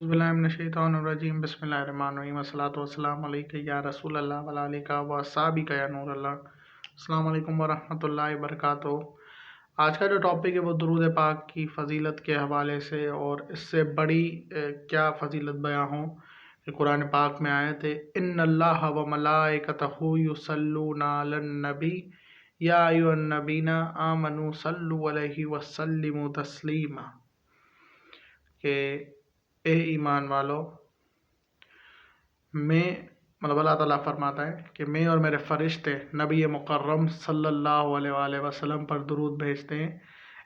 बिस्मिल्लाहिर्रहमानिर्रहीम बिस्मिल्लाहिर्रहमानिर्रहीम अस्सलातु वस्सलामु अलैका या रसूल अल्लाह व अलैका व अस्हाबिका या नूर अल्लाह। अस्सलाम वालेकुम व रहमतुल्लाहि व बरकातुहू। आज का जो टॉपिक है वो दुरूद पाक की फ़जीलत के हवाले से, और इससे बड़ी क्या फ़जीलत बयां हो कि कुरान पाक में आयत है, इन्नल्लाह व मलाइकतहू युसल्लूना अलन नबी या अय्युहन्नबीना आमनू सल्लु अलैहि व सल्लिमू तस्लीमा, कि ए ईमान वालो, मैं मतलब अल्लाह ताला फरमाता है कि मैं और मेरे फ़रिश्ते नबी मुकर्रम सल्लल्लाहु अलैहि वसल्लम पर दुरूद भेजते हैं।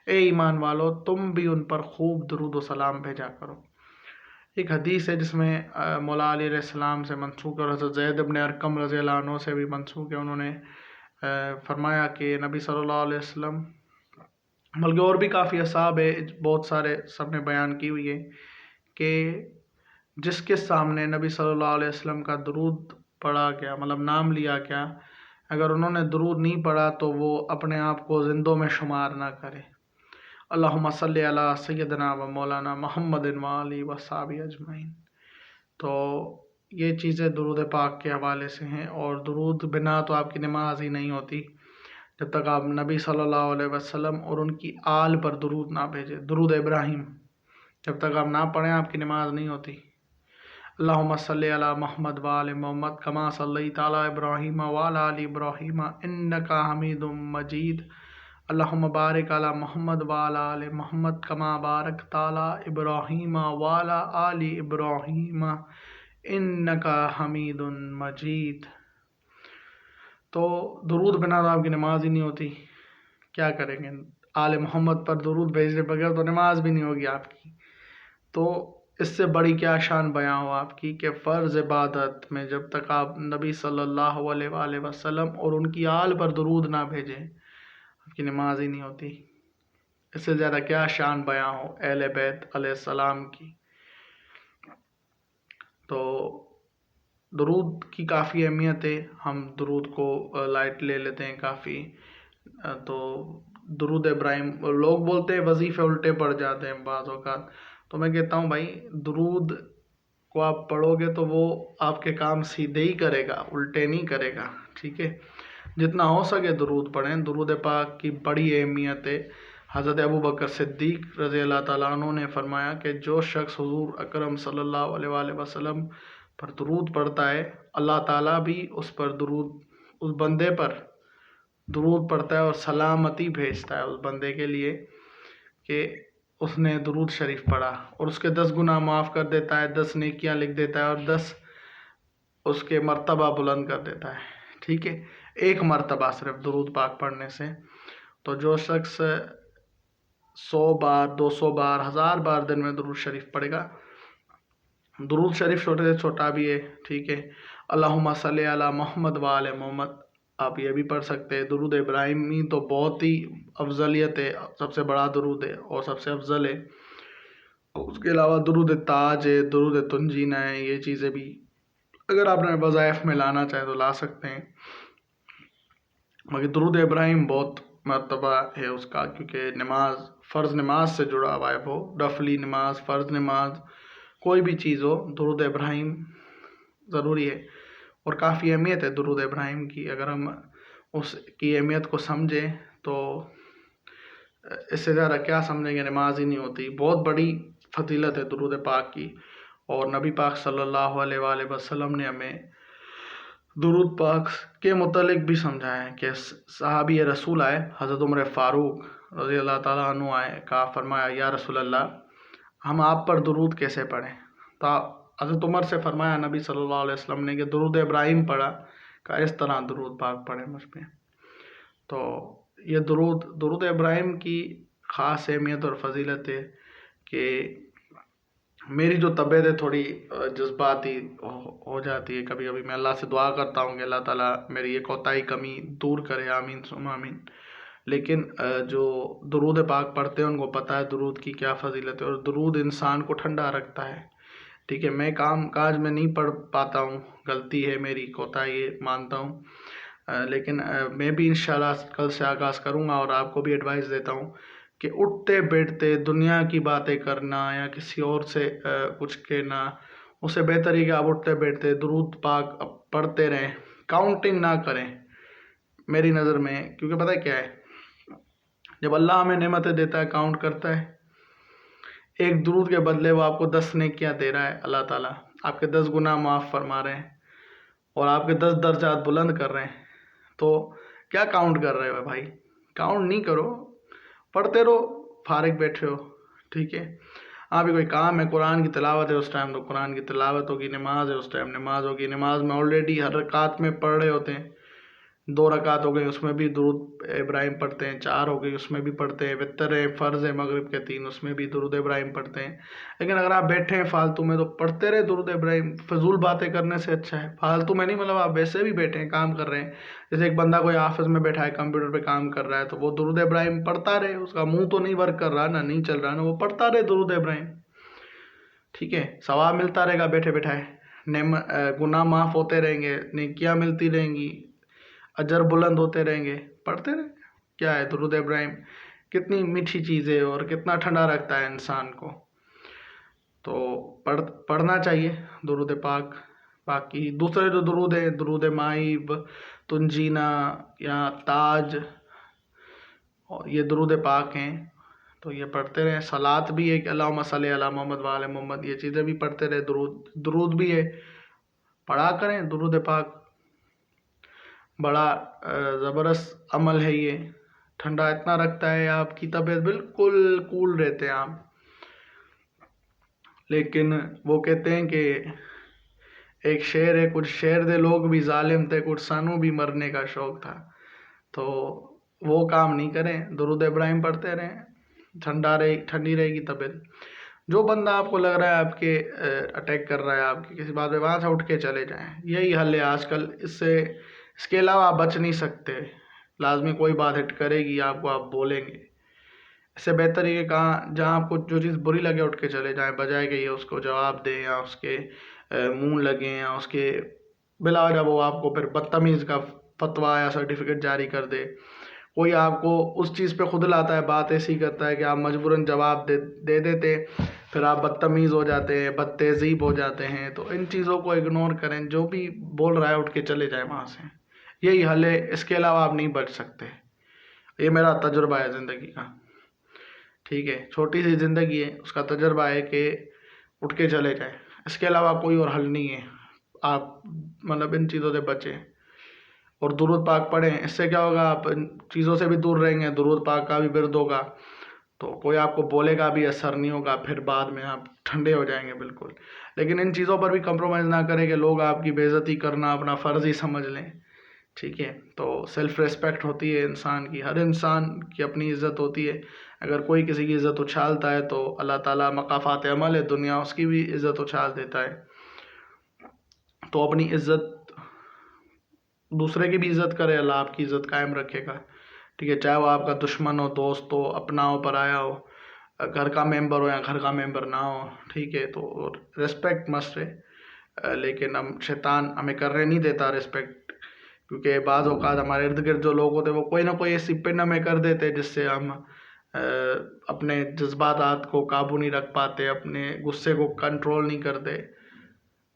ए ईमान वालो, तुम भी उन पर खूब दुरूद व सलाम भेजा करो। एक हदीस है जिसमें मौला अली अलैहिस्सलाम से मंसूख है और हज़रत ज़ैद इब्न अरकम रज़ियल्लाहु अन्हु से भी मंसूख है। उन्होंने फरमाया कि नबी सल्लल्लाहु अलैहि वसल्लम, बल्कि और भी काफ़ी असहाब है, बहुत सारे सब ने बयान की हुई है कि जिसके सामने नबी सल्लल्लाहु अलैहि वसल्लम का दुरूद पढ़ा गया, मतलब नाम लिया गया, अगर उन्होंने दुरूद नहीं पढ़ा तो वो अपने आप को जिंदों में शुमार ना करे। अल्लाहुम्मा सल्ली अला सय्यदना व मौलाना मुहम्मदिन व आलिहि व अस्हाबिहि अजमईन। तो ये चीज़ें दुरूद पाक के हवाले से हैं, और दुरूद बिना तो आपकी नमाज ही नहीं होती जब तक आप नबी सल्लल्लाहु अलैहि वसल्लम और उनकी आल पर दुरूद ना भेजें। दुरूद इब्राहिम जब तक आप ना पढ़ें आपकी नमाज नहीं होती। अल्लाहुम्मा सल्ली अला मुहम्मद व आलि मुहम्मद कमा सल्लैता अला इब्राहीम व अला आलि इब्राहीम इन्नका हमीदुम मजीद। अल्लाहुम्मा बारिक अला मुहम्मद व अला आलि मुहम्मद कमा बारकता अला इब्राहीम व अला आलि इब्राहीम इन्नका हमीदुन मजीद। तो दुरूद बिना तो आपकी नमाज ही नहीं होती। क्या करेंगे? आले मोहम्मद पर दुरूद भेजने बगैर तो नमाज भी नहीं होगी आपकी। तो इससे बड़ी क्या शान बयां हो आपकी कि फ़र्ज़ इबादत में जब तक आप नबी सल्लल्लाहु अलैहि वसल्लम और उनकी आल पर दुरूद ना भेजें आपकी नमाज ही नहीं होती। इससे ज़्यादा क्या शान बयां हो अहले बैत अलैहिस्सलाम की। तो दुरूद की काफ़ी अहमियत है, हम दुरूद को लाइट ले लेते हैं काफ़ी। तो दुरूद इब्राहिम, लोग बोलते हैं वजीफ़े उल्टे पड़ जाते हैं बाज़ औक़ात, तो मैं कहता हूँ भाई दुरूद को आप पढ़ोगे तो वो आपके काम सीधे ही करेगा, उल्टे नहीं करेगा। ठीक है, जितना हो सके दुरूद पढ़ें। दुरूद पाक की बड़ी अहमियत है। हज़रत अबू बकर सिद्दीक़ रज़ियल्लाहु ताला अन्हु ने फरमाया कि जो शख्स हुज़ूर अकरम सल्लल्लाहु अलैहि वसल्लम पर दुरूद पढ़ता है, अल्लाह ताला भी उस पर दुरूद, उस बंदे पर दुरूद पढ़ता है और सलामती भेजता है उस बंदे के लिए कि उसने दुरूद शरीफ पढ़ा, और उसके 10 गुनाह माफ़ कर देता है, 10 नेकियां लिख देता है, और 10 उसके मर्तबा बुलंद कर देता है। ठीक है, एक मर्तबा सिर्फ दुरूद पाक पढ़ने से। तो जो शख्स 100 बार, 200 बार, 1000 बार दिन में दुरूद शरीफ पढ़ेगा, दुरूद शरीफ छोटे से छोटा भी है। ठीक है, अल्लाहुम्मा सल्ली अला मुहम्मद व आले मुहम्मद आप ये भी पढ़ सकते हैं। दुरूद इब्राहिमी तो बहुत ही अफजलियत है, सबसे बड़ा दुरूद है और सबसे अफजल है। उसके अलावा दुरूद ताज है, दुरूद तुंजीना है, ये चीज़ें भी अगर आपने वज़ाइफ में लाना चाहे तो ला सकते हैं। मगर दुरूद इब्राहिम बहुत मर्तबा है उसका, क्योंकि नमाज, फ़र्ज़ नमाज से जुड़ा हुआ है वो। नफली नमाज, फ़र्ज़ नमाज, कोई भी चीज़ हो, दुरूद इब्राहिम ज़रूरी है, और काफ़ी अहमियत है दुरूद इब्राहिम की। अगर हम उसकी अहमियत को समझें तो इससे ज़्यादा क्या समझेंगे, नमाज ही नहीं होती। बहुत बड़ी फजीलत है दुरूद पाक की, और नबी पाक सल्लल्लाहु अलैहि वसल्लम ने हमें दुरूद पाक के मुतालिक भी समझाया है कि सहाबी रसूल आए, हज़रत उमर फ़ारूक रज़ियल्लाहु ताला अन्हु आए, कहा, फरमाया, या रसूल अल्लाह हम आप पर दुरूद कैसे पढ़ें? तो हज़रत उमर से फरमाया नबी सल्लल्लाहु अलैहि वसल्लम ने कि दुरूद इब्राहिम पढ़ा, का इस तरह दुरूद पाक पढ़ें मुझ पर। तो ये दुरूद इब्राहिम की ख़ास अहमियत और फजीलत है कि मेरी जो तबीयत है थोड़ी जज्बाती हो जाती है कभी कभी। मैं अल्लाह से दुआ करता हूँ कि अल्लाह ताला मेरी ये कोताही कमी दूर करे, आमीन सुम्मा आमीन। लेकिन जो दुरूद पाक पढ़ते हैं उनको पता है दुरूद की क्या फजीलत है, और दुरूद इंसान को ठंडा रखता है। ठीक है, मैं काम काज में नहीं पढ़ पाता हूँ, गलती है मेरी, कोताही है, मानता हूँ। लेकिन मैं भी इंशाल्लाह कल से आगाज़ करूँगा, और आपको भी एडवाइस देता हूँ کہ اٹھتے بیٹھتے دنیا کی باتیں کرنا یا کسی اور سے کچھ کہنا، اس سے بہتر ہے کہ آپ اٹھتے بیٹھتے درود پاک پڑھتے رہیں، کاؤنٹنگ نہ کریں میری نظر میں، کیونکہ پتہ کیا ہے، جب اللہ ہمیں نعمتیں دیتا ہے کاؤنٹ کرتا ہے، ایک درود کے بدلے وہ آپ کو 10 نیکیاں دے رہا ہے، اللہ تعالیٰ آپ کے 10 گناہ معاف فرما رہے ہیں اور آپ کے 10 درجات بلند کر رہے ہیں، تو کیا کاؤنٹ کر رہے ہو بھائی؟ کاؤنٹ نہیں کرو، پڑھتے رہو، فارغ بیٹھے ہو، ٹھیک ہے؟ ہاں بھی کوئی کام ہے، قرآن کی تلاوت ہے اس ٹائم تو قرآن کی تلاوت ہوگی، نماز ہے اس ٹائم نماز ہوگی، نماز میں آلریڈی ہر رکعت میں پڑھ رہے ہوتے ہیں، 2 رکعت ہو گئی اس میں بھی درود ابراہیم پڑھتے ہیں، 4 ہو گئی اس میں بھی پڑھتے ہیں، وتر ہے، فرض ہے مغرب کے 3 اس میں بھی درود ابراہیم پڑھتے ہیں۔ لیکن اگر آپ بیٹھے ہیں فالتو میں تو پڑھتے رہے درود ابراہیم، فضول باتیں کرنے سے اچھا ہے، فالتو میں نہیں، مطلب آپ ویسے بھی بیٹھے ہیں کام کر رہے ہیں، جیسے ایک بندہ کوئی آفس میں بیٹھا ہے کمپیوٹر پہ کام کر رہا ہے تو وہ درود ابراہیم پڑھتا رہے، اس کا منہ تو نہیں ورک کر رہا نا، نہیں چل رہا نا، وہ پڑھتا رہے درود ابراہیم، ٹھیک ہے؟ ثواب ملتا رہے گا بیٹھے بیٹھائے، گناہ معاف ہوتے رہیں گے، نیکیاں ملتی رہیں گی، اجر بلند ہوتے رہیں گے، پڑھتے رہیں۔ کیا ہے درود ابراہیم؟ کتنی میٹھی چیز ہے اور کتنا ٹھنڈا رکھتا ہے انسان کو، تو پڑھنا چاہیے درود پاک۔ باقی دوسرے جو درود ہیں، درود مائب، تنجینا یا تاج، اور یہ درود پاک ہیں تو یہ پڑھتے رہیں۔ صلات بھی ہے کہ اللہم صلی علی محمد وعلی محمد، یہ چیزیں بھی پڑھتے رہے، درود بھی ہے، پڑھا کریں درود پاک، بڑا زبردست عمل ہے یہ، ٹھنڈا اتنا رکھتا ہے، آپ کی طبیعت بالکل کول رہتے ہیں آپ۔ لیکن وہ کہتے ہیں کہ ایک شعر ہے، کچھ شعر دے لوگ بھی ظالم تھے، کچھ سانوں بھی مرنے کا شوق تھا، تو وہ کام نہیں کریں، درود ابراہیم پڑھتے رہیں، ٹھنڈی رہے گی طبیعت۔ جو بندہ آپ کو لگ رہا ہے آپ کے اٹیک کر رہا ہے آپ کی کسی بات پہ، وہاں سے اٹھ کے چلے جائیں، یہی حل ہے آج کل، اس کے علاوہ آپ بچ نہیں سکتے، لازمی کوئی بات ہٹ کرے گی آپ کو، آپ بولیں گے، اس سے بہتر ہے کہ جہاں آپ کو جو چیز بری لگے اٹھ کے چلے جائیں، بجائے کہ یہ اس کو جواب دیں یا اس کے منہ لگیں یا اس کے بلا وجہ وہ آپ کو پھر بدتمیز کا فتویٰ یا سرٹیفکیٹ جاری کر دے۔ کوئی آپ کو اس چیز پہ خود لاتا ہے، بات ایسی کرتا ہے کہ آپ مجبوراً جواب دے دیتے، پھر آپ بدتمیز ہو جاتے ہیں، بد تہذیب ہو جاتے ہیں، تو ان چیزوں کو اگنور کریں، جو بھی بول رہا ہے اٹھ کے چلے جائیں وہاں سے، یہی حل ہے، اس کے علاوہ آپ نہیں بچ سکتے، یہ میرا تجربہ ہے زندگی کا، ٹھیک ہے؟ چھوٹی سی زندگی ہے، اس کا تجربہ ہے کہ اٹھ کے چلے جائیں، اس کے علاوہ کوئی اور حل نہیں ہے، آپ مطلب ان چیزوں سے بچیں اور درود پاک پڑھیں، اس سے کیا ہوگا، آپ ان چیزوں سے بھی دور رہیں گے، درود پاک کا بھی ورد ہوگا تو کوئی آپ کو بولے گا بھی اثر نہیں ہوگا، پھر بعد میں آپ ٹھنڈے ہو جائیں گے بالکل۔ لیکن ان چیزوں پر بھی کمپرومائز نہ کریں کہ لوگ آپ کی بے عزتی کرنا اپنا فرض ہی سمجھ لیں، ٹھیک ہے؟ تو سیلف ریسپیکٹ ہوتی ہے انسان کی، ہر انسان کی اپنی عزت ہوتی ہے، اگر کوئی کسی کی عزت اچھالتا ہے تو اللہ تعالیٰ مقافات عمل ہے دنیا، اس کی بھی عزت اچھال دیتا ہے، تو اپنی عزت، دوسرے کی بھی عزت کرے، اللہ آپ کی عزت قائم رکھے گا، ٹھیک ہے؟ چاہے وہ آپ کا دشمن ہو، دوست ہو، اپنا ہو، پرایا ہو، گھر کا ممبر ہو یا گھر کا ممبر نہ ہو، ٹھیک ہے؟ تو ریسپیکٹ مسٹ ہے، لیکن ہم شیطان ہمیں کرنے نہیں دیتا ریسپیکٹ، کیونکہ بعض اوقات ہمارے ارد گرد جو لوگ ہوتے ہیں وہ کوئی نہ کوئی ایسی پن ہمیں کر دیتے جس سے ہم اپنے جذبات کو قابو نہیں رکھ پاتے، اپنے غصے کو کنٹرول نہیں کرتے،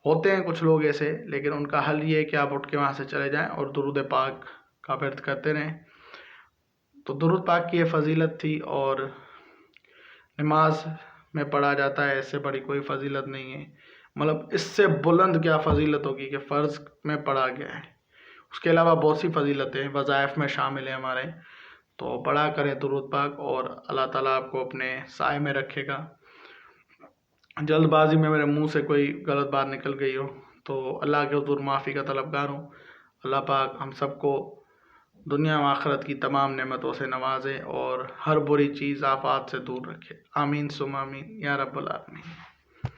ہوتے ہیں کچھ لوگ ایسے، لیکن ان کا حل یہ ہے کہ آپ اٹھ کے وہاں سے چلے جائیں اور درود پاک کا ورد کرتے رہیں۔ تو درود پاک کی یہ فضیلت تھی، اور نماز میں پڑھا جاتا ہے، اس سے بڑی کوئی فضیلت نہیں ہے، مطلب اس سے بلند کیا فضیلت ہوگی کہ فرض میں پڑھا گیا ہے، اس کے علاوہ بہت سی فضیلتیں وظائف میں شامل ہیں ہمارے، تو پڑھا کریں درود پاک، اور اللہ تعالیٰ آپ کو اپنے سائے میں رکھے گا۔ جلد بازی میں میرے منہ سے کوئی غلط بات نکل گئی ہو تو اللہ کے حضور معافی کا طلبگار ہوں، اللہ پاک ہم سب کو دنیا و آخرت کی تمام نعمتوں سے نوازے اور ہر بری چیز آفات سے دور رکھے، آمین ثم آمین یا رب العالمین۔